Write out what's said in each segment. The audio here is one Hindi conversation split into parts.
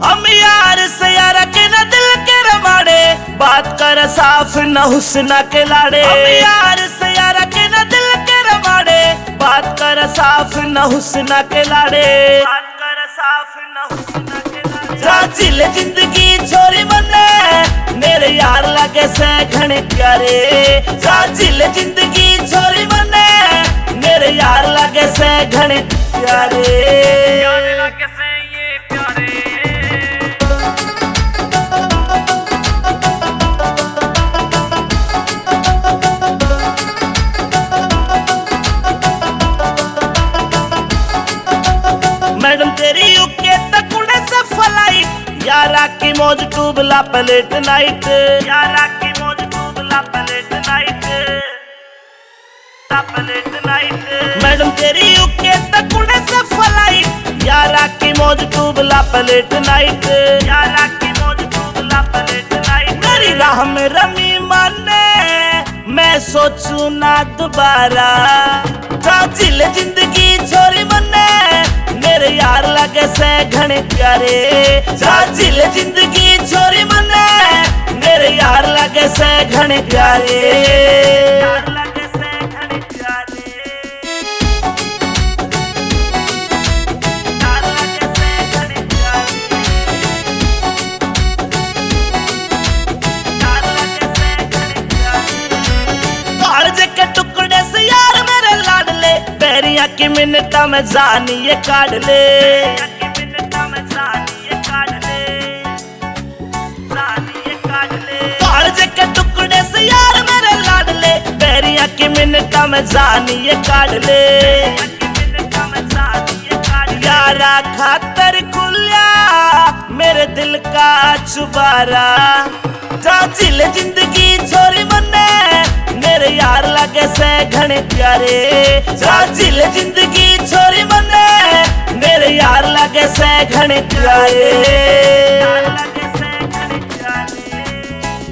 हम यार से यार के न दिल के रमाड़े, बात कर साफ न हुस्न के लाड़े। हम यार से यार के न दिल के रमाड़े, बात कर साफ न हुस्न के लाड़े। बात कर साफ न हुस्न के लाड़े। राजिल जिंदगी छोरी मने, मेरे यार लगे से घने प्यारे। राजिल जिंदगी छोरी मने, मेरे यार लगे से घने प्यारे। यार लगे से ये प्यारे। मैडम तेरी यूके तक उड़े से फ्लाइट, यारा की मौज टूबला प्लेट नाइट। यारा की मौज टूबला plate night, plate night. Madam तेरी यूके तक उड़े से फ्लाइट, यारा की मौज टूबला प्लेट नाइट। यारा की मौज टूबला प्लेट नाइट। मेरी राह में रमी माने, मैं सोचूं ना दोबारा। राजिल जिंदगी छोरी मने, मेरे यार लगे से घने प्यारे। राजिल जिंदगी छोरी मने, मेरे यार लगे से घने प्यारे। यार लगे से घने प्यारे। यार लगे से घने प्यारे। यार लगे से घने प्यारे। कागज के टुकड़े से यार मेरे लाडले, पैरिया की मिनटा में जानिए काट ले। कागज के टुकड़े से यार मेरे लाडले, पैरिया की मिनटा में जानिए काट ले। यारा खातर खुलिया मेरे दिल का चुबारा। राजिल जिंदगी छोरी मने, मेरे यार लगे से घने प्यारे। राजिल जिंदगी छोरी मने, मेरे यार लगे से घने प्यारे। यार लगे से घने प्यारे।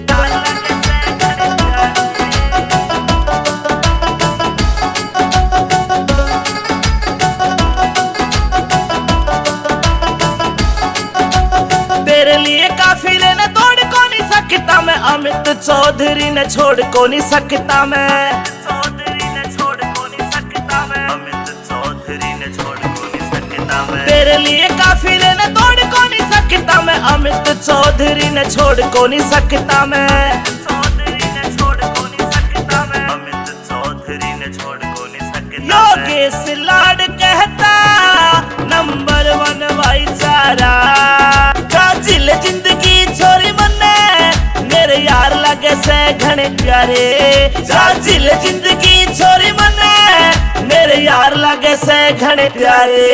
यार लगे से घने प्यारे। तेरे लिए काफिले ने तोड़ को नहीं सकता मैं, अमित चौधरी ने छोड़ को नहीं सकता मैं। चौधरी ने छोड़ को नहीं सकता मैं। अमित चौधरी ने छोड़ को नहीं सकता मैं। तेरे लिए काफिले ने तोड़ को नहीं सकता मैं, अमित चौधरी ने छोड़ को नहीं सकता मैं। चौधरी ने छोड़ को नहीं सकता मैं। अमित चौधरी ने छोड़ को नहीं सकता। योगेश लाड कहता नंबर 1 भाईचारा। राजिल जिंदगी छोरी मने, मेरे यार लगे से घने प्यारे। राजिल जिंदगी छोरी मने, मेरे यार लगे से घने प्यारे।